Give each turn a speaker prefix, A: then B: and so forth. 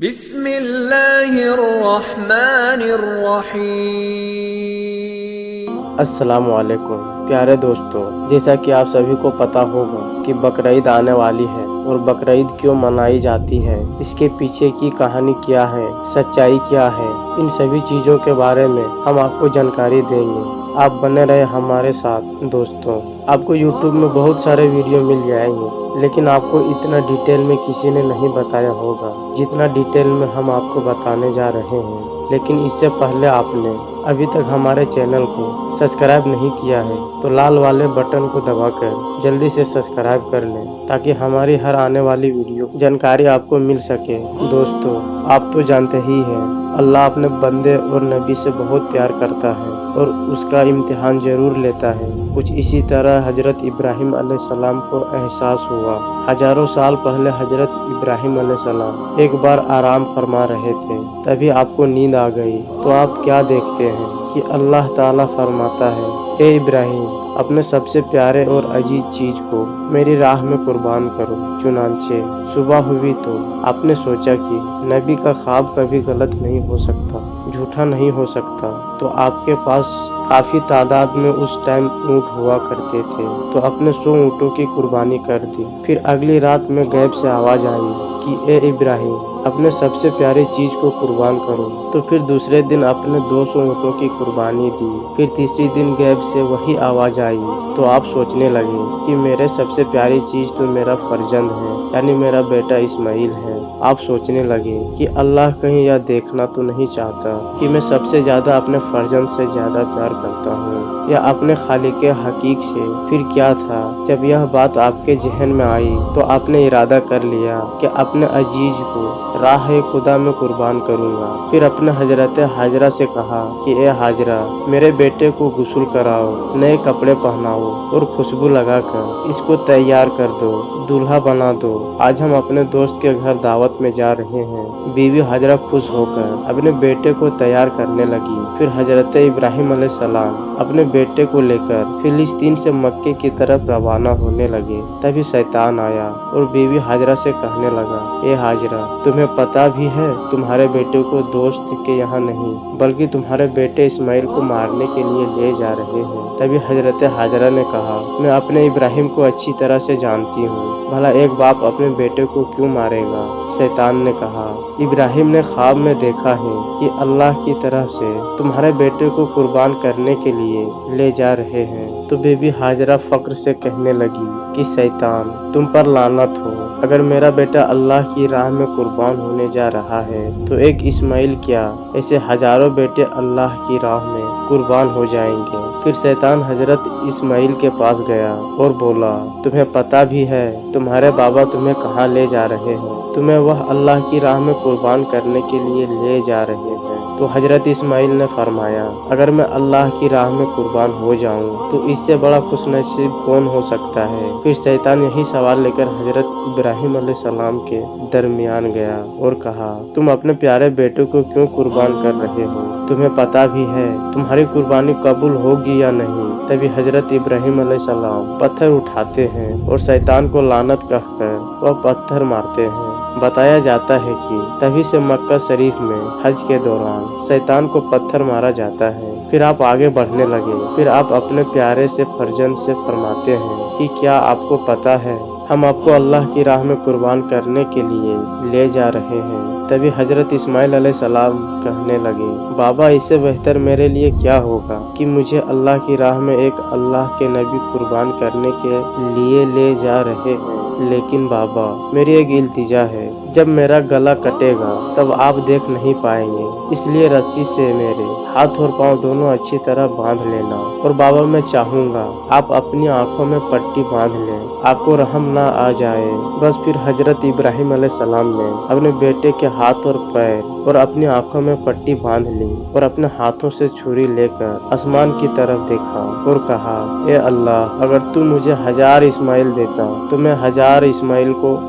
A: بسم اللہ الرحمن الرحیم۔
B: السلام علیکم پیارے دوستو، جیسا کہ آپ سبھی کو پتا ہوگا کہ بقرعید آنے والی ہے اور بقرعید کیوں منائی جاتی ہے، اس کے پیچھے کی کہانی کیا ہے، سچائی کیا ہے، ان سبھی چیزوں کے بارے میں ہم آپ کو جانکاری دیں گے۔ آپ بنے رہے ہمارے ساتھ دوستوں۔ آپ کو یوٹیوب میں بہت سارے ویڈیو مل جائیں گے، لیکن آپ کو اتنا ڈیٹیل میں کسی نے نہیں بتایا ہوگا جتنا ڈیٹیل میں ہم آپ کو بتانے جا رہے ہیں۔ لیکن اس سے پہلے آپ نے ابھی تک ہمارے چینل کو سبسکرائب نہیں کیا ہے تو لال والے بٹن کو دبا کر جلدی سے سبسکرائب کر لیں، تاکہ ہماری ہر آنے والی ویڈیو جانکاری آپ کو مل سکے۔ دوستو، آپ تو جانتے ہی ہیں اللہ اپنے بندے اور نبی سے بہت پیار کرتا ہے اور اس کا امتحان ضرور لیتا ہے۔ کچھ اسی طرح حضرت ابراہیم علیہ السلام کو احساس ہوا۔ ہزاروں سال پہلے حضرت ابراہیم علیہ السلام ایک بار آرام فرما رہے تھے، تبھی آپ کو نیند آ گئی۔ تو آپ کیا دیکھتے ہیں کہ اللہ تعالیٰ فرماتا ہے، اے ابراہیم، اپنے سب سے پیارے اور عزیز چیز کو میری راہ میں قربان کرو۔ چنانچہ صبح ہوئی تو آپ نے سوچا کہ نبی کا خواب کبھی غلط نہیں ہو سکتا، جھوٹا نہیں ہو سکتا۔ تو آپ کے پاس کافی تعداد میں اس ٹائم اونٹ ہوا کرتے تھے، تو اپنے 100 اونٹوں کی قربانی کر دی۔ پھر اگلی رات میں غیب سے آواز آئی کہ اے ابراہیم، اپنے سب سے پیاری چیز کو قربان کرو۔ تو پھر دوسرے دن اپنے 200 اونٹوں کی قربانی دی۔ پھر تیسری دن غیب سے وہی آواز آئی تو آپ سوچنے لگے کہ میرے سب سے پیاری چیز تو میرا فرزند ہے، یعنی میرا بیٹا اسماعیل ہے۔ آپ سوچنے لگے کہ اللہ کہیں یہ دیکھنا تو نہیں چاہتا کہ میں سب سے زیادہ اپنے فرزند سے زیادہ پیار کرتا ہوں، یا اپنے خالق حقیق سے۔ پھر کیا تھا، جب یہ بات آپ کے ذہن میں آئی تو آپ نے ارادہ کر لیا کہ اپنے عزیز کو راہ خدا میں قربان کروں گا۔ پھر اپنے حضرت حاجرہ سے کہا کہ اے حاجرہ، میرے بیٹے کو غسل کراؤ، نئے کپڑے پہناؤ اور خوشبو لگا کر اس کو تیار کر دو، دولہا بنا دو۔ آج ہم اپنے دوست کے گھر دعوت میں جا رہے ہیں۔ بیوی حاجرہ خوش ہو کر اپنے بیٹے کو تیار کرنے لگی۔ پھر حضرت ابراہیم علیہ السلام اپنے بیٹے کو لے کر فلسطین سے مکے کی طرف روانہ ہونے لگے۔ تبھی شیطان آیا اور بیوی حاجرہ سے کہنے لگا، اے حاجرہ، تمہیں پتا بھی ہے تمہارے بیٹے کو دوست کے یہاں نہیں بلکہ تمہارے بیٹے اسماعیل کو مارنے کے لیے لے جا رہے ہیں۔ تبھی حضرت حاجرہ نے کہا، میں اپنے ابراہیم کو اچھی طرح سے جانتی ہوں، بھلا ایک باپ اپنے بیٹے کو کیوں مارے گا؟ شیطان نے کہا، ابراہیم نے خواب میں دیکھا ہے کہ اللہ کی طرف سے تمہارے بیٹے کو قربان کرنے کے لیے لے جا رہے ہیں۔ تو بی بی حاجرہ فخر سے کہنے لگی کہ شیطان، تم پر لعنت ہو، اگر میرا بیٹا اللہ کی راہ میں قربان ہونے جا رہا ہے تو ایک اسماعیل کیا، ایسے ہزاروں بیٹے اللہ کی راہ میں قربان ہو جائیں گے۔ پھر شیطان حضرت اسماعیل کے پاس گیا اور بولا، تمہیں پتا بھی ہے تمہارے بابا تمہیں کہاں لے جا رہے ہیں؟ تمہیں وہ اللہ کی راہ میں قربان کرنے کے لیے لے جا رہے ہیں۔ تو حضرت اسماعیل نے فرمایا، اگر میں اللہ کی راہ میں قربان ہو جاؤں تو اس سے بڑا خوش نصیب کون ہو سکتا ہے؟ پھر شیطان یہی سوال لے کر حضرت ابراہیم علیہ السلام کے درمیان گیا اور کہا، تم اپنے پیارے بیٹے کو کیوں قربان کر رہے ہو؟ تمہیں پتا بھی ہے تمہاری قربانی قبول ہوگی یا نہیں؟ تبھی حضرت ابراہیم علیہ السلام پتھر اٹھاتے ہیں اور شیطان کو لعنت کہہ کر وہ پتھر مارتے ہیں۔ بتایا جاتا ہے کہ تبھی سے مکہ شریف میں حج کے دوران شیطان کو پتھر مارا جاتا ہے۔ پھر آپ آگے بڑھنے لگے۔ پھر آپ اپنے پیارے سے فرزند سے فرماتے ہیں کہ کیا آپ کو پتا ہے ہم آپ کو اللہ کی راہ میں قربان کرنے کے لیے لے جا رہے ہیں۔ تبھی حضرت اسماعیل علیہ السلام کہنے لگے، بابا، اس سے بہتر میرے لیے کیا ہوگا کہ مجھے اللہ کی راہ میں ایک اللہ کے نبی قربان کرنے کے لیے لے جا رہے ہیں، لیکن بابا، میری ایک التجا ہے، جب میرا گلا کٹے گا تب آپ دیکھ نہیں پائیں گے، اس لیے رسی سے میرے ہاتھ اور پاؤں دونوں اچھی طرح باندھ لینا، اور بابا میں چاہوں گا آپ اپنی آنکھوں میں پٹی باندھ لیں، آپ کو رحم نہ آ جائے۔ بس پھر حضرت ابراہیم علیہ السلام نے اپنے بیٹے کے ہاتھ اور پیر اور اپنی آنکھوں میں پٹی باندھ لی اور اپنے ہاتھوں سے چھری لے کر آسمان کی طرف دیکھا اور کہا، اے اللہ، اگر تو مجھے 1000 اسماعیل دیتا تو میں 1000 اسماعیل کو